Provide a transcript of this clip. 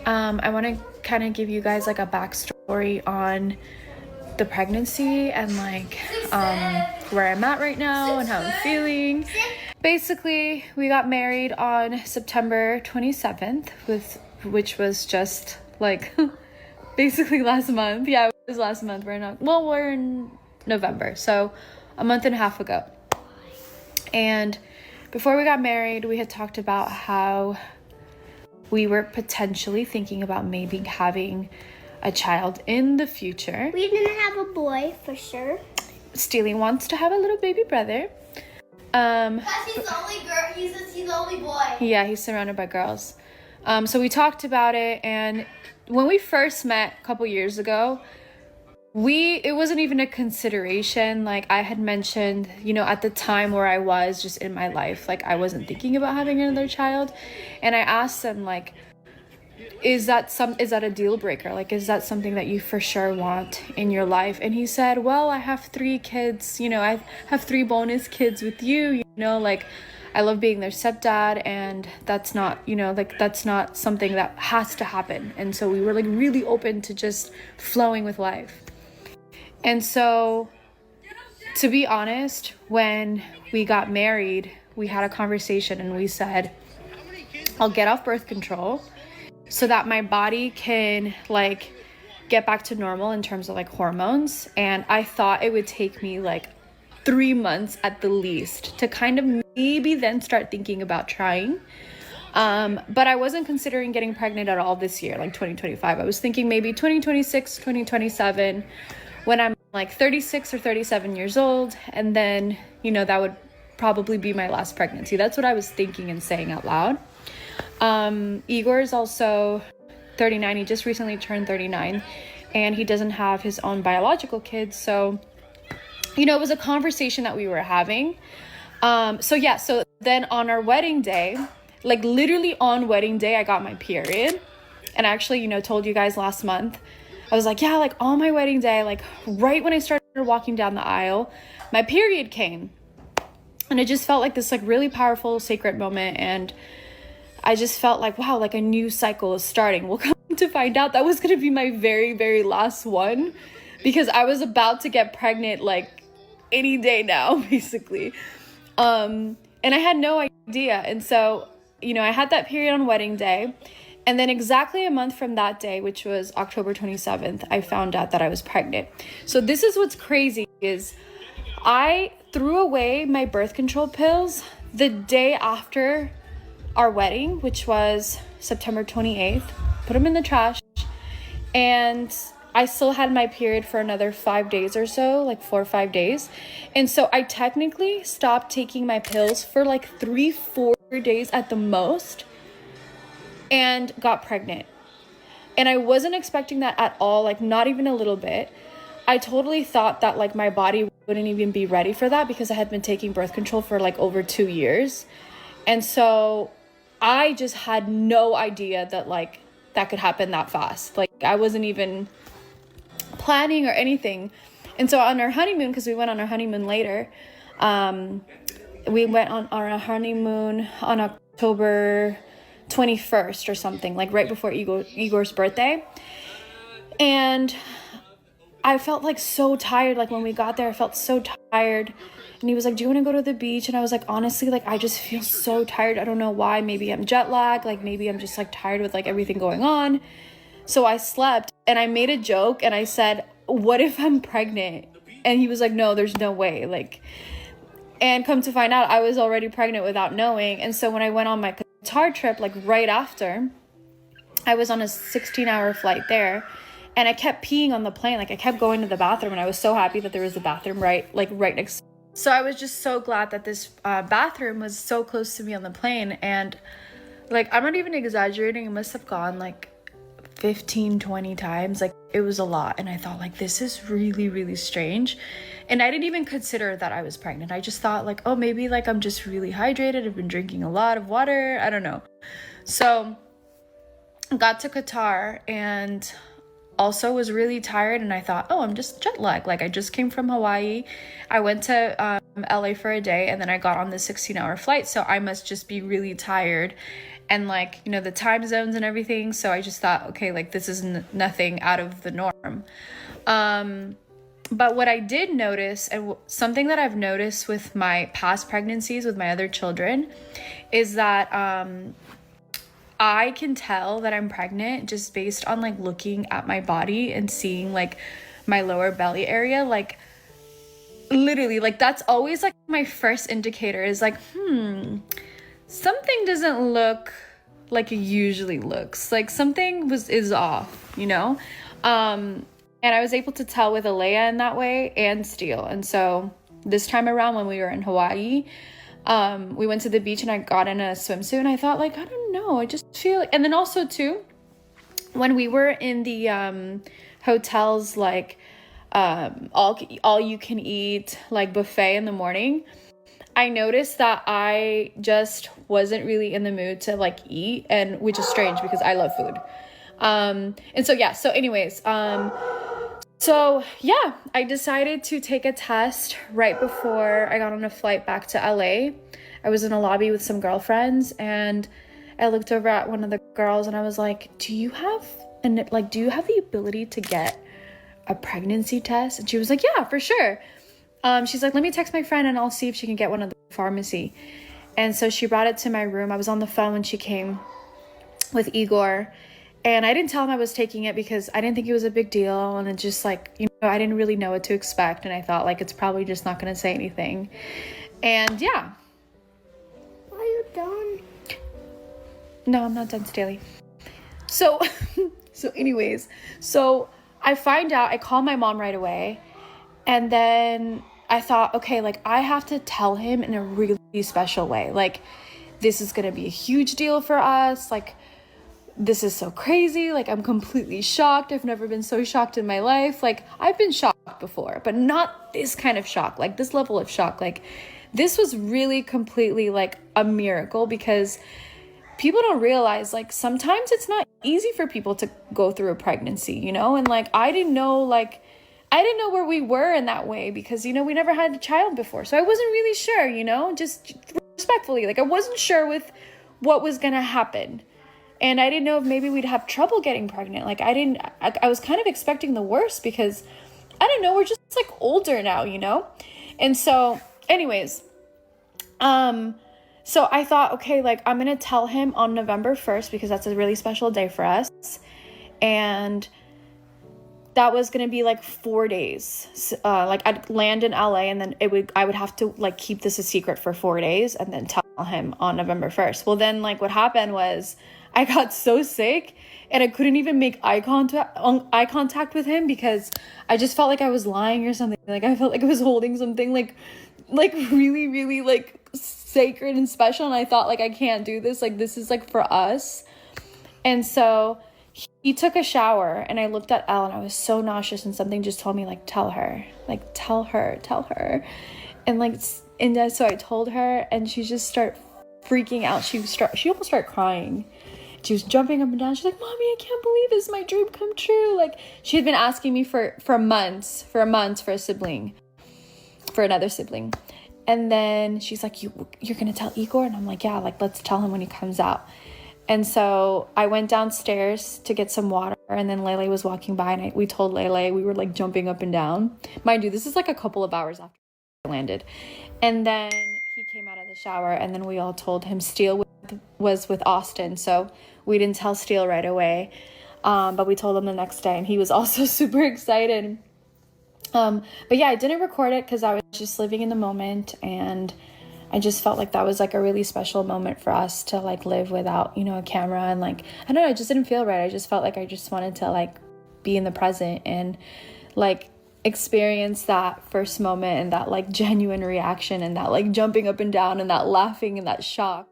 I want to kind of give you guys like a backstory on the pregnancy and like where I'm at right now and how I'm feeling. Basically, we got married on September 27th, which was just like basically last month. Yeah, it was last month. We're in November, so a month and a half ago. And before we got married, we had talked about how we were potentially thinking about maybe having a child in the future. We're gonna have a boy for sure. Steely wants to have a little baby brother. Because he's the only girl. He's the only boy. Yeah, he's surrounded by girls. So we talked about it, and when we first met a couple years ago, it wasn't even a consideration. Like I had mentioned, at the time where I was just in my life, like I wasn't thinking about having another child. And I asked him, like, is that a deal breaker? Like, is that something that you for sure want in your life? And he said, well, I have 3 kids, I have 3 bonus kids with you, like I love being their stepdad, and that's not, that's not something that has to happen. And so we were like really open to just flowing with life. And so, to be honest, when we got married, we had a conversation and we said, I'll get off birth control so that my body can like get back to normal in terms of like hormones. And I thought it would take me like 3 months at the least to kind of maybe then start thinking about trying. But I wasn't considering getting pregnant at all this year, like 2025. I was thinking maybe 2026, 2027, when I'm like 36 or 37 years old. And then, that would probably be my last pregnancy. That's what I was thinking and saying out loud. Igor is also 39. He just recently turned 39, and he doesn't have his own biological kids. So, it was a conversation that we were having. So then on our wedding day, like literally on wedding day, I got my period. And I actually, told you guys last month, I was like, yeah, like on my wedding day, like right when I started walking down the aisle, my period came. And it just felt like this like really powerful, sacred moment. And I just felt like, wow, like a new cycle is starting. Well, come to find out that was going to be my very, very last one, because I was about to get pregnant like any day now, basically. And I had no idea. And so, I had that period on wedding day. And then exactly a month from that day, which was October 27th, I found out that I was pregnant. So this is what's crazy is I threw away my birth control pills the day after our wedding, which was September 28th, put them in the trash. And I still had my period for another 5 days or so, like 4 or 5 days. And so I technically stopped taking my pills for like 3-4 days at the most, and got pregnant. And I wasn't expecting that at all, like not even a little bit. I totally thought that like my body wouldn't even be ready for that, because I had been taking birth control for like over 2 years. And so I just had no idea that like that could happen that fast. Like I wasn't even planning or anything. And so on our honeymoon, because we went on our honeymoon later, we went on our honeymoon on October 21st or something, like right before Igor's birthday. And I felt like so tired. Like when we got there, I felt so tired. And he was like, do you want to go to the beach? And I was like, honestly, like I just feel so tired. I don't know why. Maybe I'm jet lagged. Like maybe I'm just like tired with like everything going on. So I slept, and I made a joke and I said, what if I'm pregnant? And he was like, no, there's no way. Like, and come to find out, I was already pregnant without knowing. And so when I went on my Qatar trip, like right after, I was on a 16-hour flight there, and I kept peeing on the plane. Like I kept going to the bathroom, and I was so happy that there was a bathroom right next to me. So I was just so glad that this bathroom was so close to me on the plane. And like, I'm not even exaggerating. It must have gone like 15-20 times. Like it was a lot. And I thought like, this is really, really strange. And I didn't even consider that I was pregnant. I just thought like, oh, maybe like I'm just really hydrated. I've been drinking a lot of water. I don't know. So got to Qatar and also was really tired. And I thought, oh, I'm just jet lagged. Like I just came from Hawaii. I went to LA for a day, and then I got on the 16-hour flight, so I must just be really tired, and like, you know, the time zones and everything. So I just thought, okay, like this is nothing out of the norm. But what I did notice, and something that I've noticed with my past pregnancies with my other children, is that I can tell that I'm pregnant just based on like looking at my body and seeing like my lower belly area. Like literally, like that's always like my first indicator, is like, something doesn't look like it usually looks. Like something is off, you know? And I was able to tell with Alea in that way, and Steele. And so this time around when we were in Hawaii, we went to the beach and I got in a swimsuit, and I thought like, I don't know, I just feel like, and then also too, when we were in the hotels, like all you can eat like buffet in the morning, I noticed that I just wasn't really in the mood to like eat, and which is strange because I love food. And so yeah, so anyways, so yeah, I decided to take a test right before I got on a flight back to LA. I was in a lobby with some girlfriends, and I looked over at one of the girls and I was like, do you have the ability to get a pregnancy test? And she was like, yeah, for sure. She's like, let me text my friend and I'll see if she can get one at the pharmacy. And so she brought it to my room. I was on the phone when she came with Igor, and I didn't tell him I was taking it because I didn't think it was a big deal. And it just like, you know, I didn't really know what to expect. And I thought like, it's probably just not going to say anything. And yeah. Are you done? No, I'm not done, Staley. So, anyways, so I find out, I call my mom right away. And then I thought, okay, like I have to tell him in a really special way. Like, this is going to be a huge deal for us. Like, this is so crazy. Like, I'm completely shocked. I've never been so shocked in my life. Like, I've been shocked before, but not this kind of shock, like this level of shock. Like, this was really completely like a miracle, because people don't realize, like, sometimes it's not easy for people to go through a pregnancy, you know? And like, I didn't know where we were in that way, because, you know, we never had a child before. So I wasn't really sure, you know, just respectfully, like I wasn't sure with what was going to happen. And I didn't know if maybe we'd have trouble getting pregnant. Like I was kind of expecting the worst, because I don't know, we're just like older now, you know? And so anyways, so I thought, okay, like I'm going to tell him on November 1st, because that's a really special day for us. And that was going to be like 4 days. Like I'd land in LA, and then I would have to like keep this a secret for 4 days and then tell him on November 1st. Well, then like what happened was I got so sick and I couldn't even make eye contact with him, because I just felt like I was lying or something. Like I felt like I was holding something like really, really like sacred and special. And I thought like, I can't do this. Like, this is like for us. And so he took a shower, and I looked at Elle, and I was so nauseous, and something just told me like, tell her. And like, and so I told her, and she just started freaking out. She almost started crying. She was jumping up and down. She's like, Mommy, I can't believe this is my dream come true. Like, she had been asking me for months for a sibling, for another sibling. And then she's like, you're going to tell Igor? And I'm like, yeah, like, let's tell him when he comes out. And so I went downstairs to get some water, and then Lele was walking by, and we told Lele, we were like jumping up and down. Mind you, this is like a couple of hours after I landed. And then he came out of the shower, and then we all told him. Steele was with Austin, so we didn't tell Steele right away. But we told him the next day, and he was also super excited. But yeah, I didn't record it because I was just living in the moment, and I just felt like that was like a really special moment for us to like live without, you know, a camera. And like, I don't know, it just didn't feel right. I just felt like I just wanted to like be in the present and like experience that first moment and that like genuine reaction and that like jumping up and down and that laughing and that shock.